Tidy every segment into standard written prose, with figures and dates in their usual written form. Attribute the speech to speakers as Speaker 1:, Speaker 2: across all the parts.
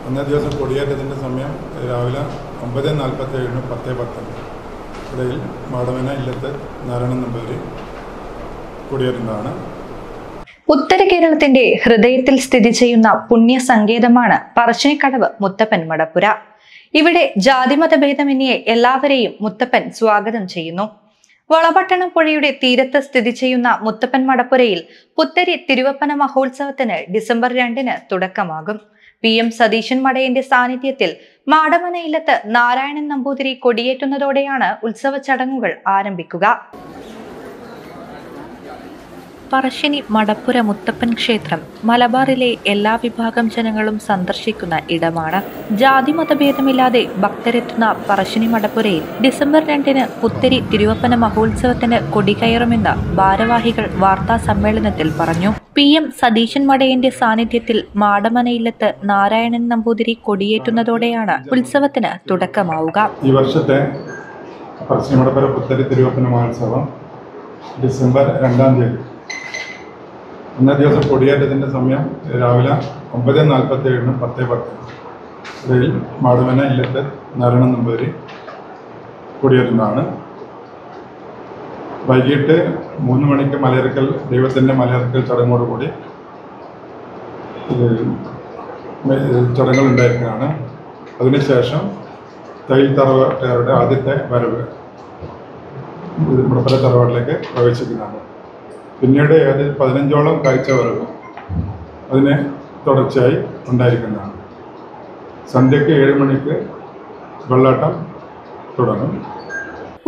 Speaker 1: അന്നേ ദിവസം കൊടിയേറ്റത്തിൻ്റെ സമയം രാവിലെ 9:47 10:10 ഇടയിൽ മാടമന ഇല്ലത്ത് നാരായണൻ നമ്പൂതിരി കൊടിയേറ്റുന്നതാണ്.
Speaker 2: ഉത്തര കേരളത്തിന്റെ ഹൃദയത്തിൽ സ്ഥിതി ചെയ്യുന്ന പുണ്യ സങ്കേതമാണ് പറശ്ശിനിക്കടവ് മുത്തപ്പൻ മടപ്പുര. ഇവിടെ ജാതിമത ഭേദമന്യേ എല്ലാവരെയും മുത്തപ്പൻ സ്വാഗതം ചെയ്യുന്നു. വളപട്ടണം പുഴയുടെ തീരത്ത് സ്ഥിതി ചെയ്യുന്ന മുത്തപ്പൻ മടപ്പുരയിൽ പുത്തരി തിരുവപ്പന മഹോത്സവത്തിന് ഡിസംബർ 2-ന് തുടക്കമാകും. PM സതീശൻ മടയന്റെ സാന്നിധ്യത്തിൽ മാടമന ഇല്ലത്ത് നാരായണൻ നമ്പൂതിരി കൊടിയേറ്റുന്നതോടെയാണ് ഉത്സവ ചടങ്ങുകൾ ആരംഭിക്കുക. പറശ്ശിനി മടപ്പുര മുത്തപ്പൻ ക്ഷേത്രം മലബാറിലെ എല്ലാ വിഭാഗം ജനങ്ങളും സന്ദർശിക്കുന്ന ഇടമാണ്. ജാതിമതഭേദമില്ലാതെ ഭക്തരെത്തുന്ന പറശ്ശിനി മടപ്പുരയിൽ ഡിസംബർ 2-ന് പുത്തരി തിരുവപ്പന മഹോത്സവത്തിന് കൊടികയറുമെന്ന് ഭാരവാഹികൾ വാർത്താ സമ്മേളനത്തിൽ പറഞ്ഞു. PM സതീശൻ മടയന്റെ സാന്നിധ്യത്തിൽ മാടമനയില്ലത്ത് നാരായണൻ നമ്പൂതിരി കൊടിയേറ്റുന്നതോടെയാണ് ഉത്സവത്തിന് തുടക്കമാവുക.
Speaker 1: ഈ വർഷത്തെ പറശ്ശിനി മടപ്പുര പുത്തരി തിരുവപ്പന മഹോത്സവം ഡിസംബർ 2-ാം തീയതി അന്നേ ദിവസം കൊടിയേറ്റത്തിൻ്റെ സമയം രാവിലെ 9:47 10:10 ഇടയിൽ മാടമന ഇല്ലത്ത് നാരായണൻ നമ്പൂതിരി കൊടിയേറ്റുന്നതാണ്. വൈകിട്ട് 3 മണിക്ക് മലയിറക്കൽ ദൈവത്തിൻ്റെ മലയിറക്കൽ ചടങ്ങോടുകൂടി ചടങ്ങുകൾ ഉണ്ടായിരിക്കുന്നതാണ്. അതിനുശേഷം തയ്യിൽ തറവാട്ടുകാരുടെ ആദ്യത്തെ വരവ് മടപ്പുര തറവാട്ടിലേക്ക് പ്രവേശിക്കുന്നതാണ്. പിന്നീട് 15ഓളം കാഴ്ച വരവ് അതിന് തുടർച്ചയായി ഉണ്ടായിരിക്കുന്നതാണ്. സന്ധ്യയ്ക്ക് 7 മണിക്ക് വെള്ളാട്ടം തുടങ്ങും.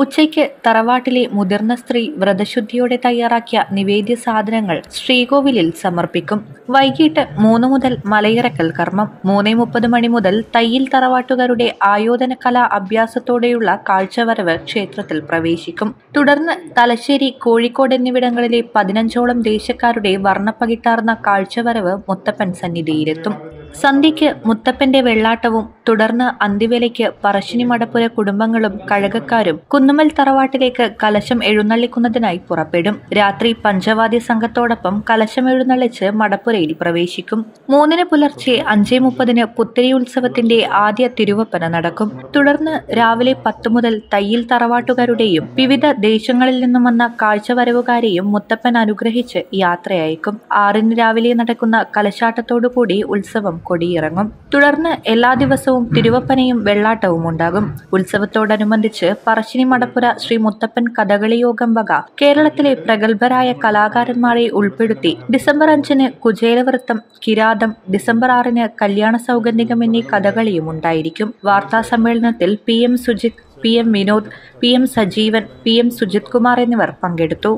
Speaker 2: ഉച്ചയ്ക്ക് തറവാട്ടിലെ മുതിർന്ന സ്ത്രീ വ്രതശുദ്ധിയോടെ തയ്യാറാക്കിയ നിവേദ്യ സാധനങ്ങൾ ശ്രീകോവിലിൽ സമർപ്പിക്കും. വൈകിട്ട് 3 മുതൽ മലയിറക്കൽ കർമ്മം. 3:30 മണി മുതൽ തയ്യിൽ തറവാട്ടുകാരുടെ ആയോധന കലാ അഭ്യാസത്തോടെയുള്ള കാഴ്ചവരവ് ക്ഷേത്രത്തിൽ പ്രവേശിക്കും. തുടർന്ന് തലശ്ശേരി, കോഴിക്കോട് എന്നിവിടങ്ങളിലെ 15ഓളം ദേശക്കാരുടെ വർണ്ണപ്പകിട്ടാർന്ന കാഴ്ചവരവ് മുത്തപ്പൻ സന്നിധിയിലെത്തും. സന്ധ്യയ്ക്ക് മുത്തപ്പന്റെ വെള്ളാട്ടവും തുടർന്ന് അന്തിവേലയ്ക്ക് പറശ്ശിനി മടപ്പുര കുടുംബങ്ങളും കഴകക്കാരും കുന്നുമ്മൽ തറവാട്ടിലേക്ക് കലശം എഴുന്നള്ളിക്കുന്നതിനായി പുറപ്പെടും. രാത്രി പഞ്ചവാദ്യ സംഘത്തോടൊപ്പം കലശം എഴുന്നള്ളിച്ച് മടപ്പുരയിൽ പ്രവേശിക്കും. 3-ന് പുലർച്ചെ 5:30-ന് പുത്തരി ഉത്സവത്തിന്റെ ആദ്യ തിരുവപ്പന നടക്കും. തുടർന്ന് രാവിലെ 10 മുതൽ തയ്യിൽ തറവാട്ടുകാരുടെയും വിവിധ ദേശങ്ങളിൽ നിന്നും വന്ന കാഴ്ചവരവുകാരെയും മുത്തപ്പൻ അനുഗ്രഹിച്ച് യാത്രയയക്കും. 6-ന് രാവിലെ നടക്കുന്ന കലശാട്ടത്തോടുകൂടി ഉത്സവം കൊടിയിറങ്ങും. തുടർന്ന് എല്ലാ ദിവസവും തിരുവപ്പനയും വെള്ളാട്ടവും ഉണ്ടാകും. ഉത്സവത്തോടനുബന്ധിച്ച് പറശ്ശിനി മടപ്പുര ശ്രീ മുത്തപ്പൻ കഥകളി യോഗം വക കേരളത്തിലെ പ്രഗത്ഭരായ കലാകാരന്മാരെ ഉൾപ്പെടുത്തി ഡിസംബർ 5-ന് കുചേലവൃത്തം, കിരാതം, ഡിസംബർ 6-ന് കല്യാണ സൗഗന്ധികം എന്നീ കഥകളിയും ഉണ്ടായിരിക്കും. വാർത്താ സമ്മേളനത്തിൽ PM Sujith, PM Vinod, PM Sajeevan, PM Sujith Kumar എന്നിവർ പങ്കെടുത്തു.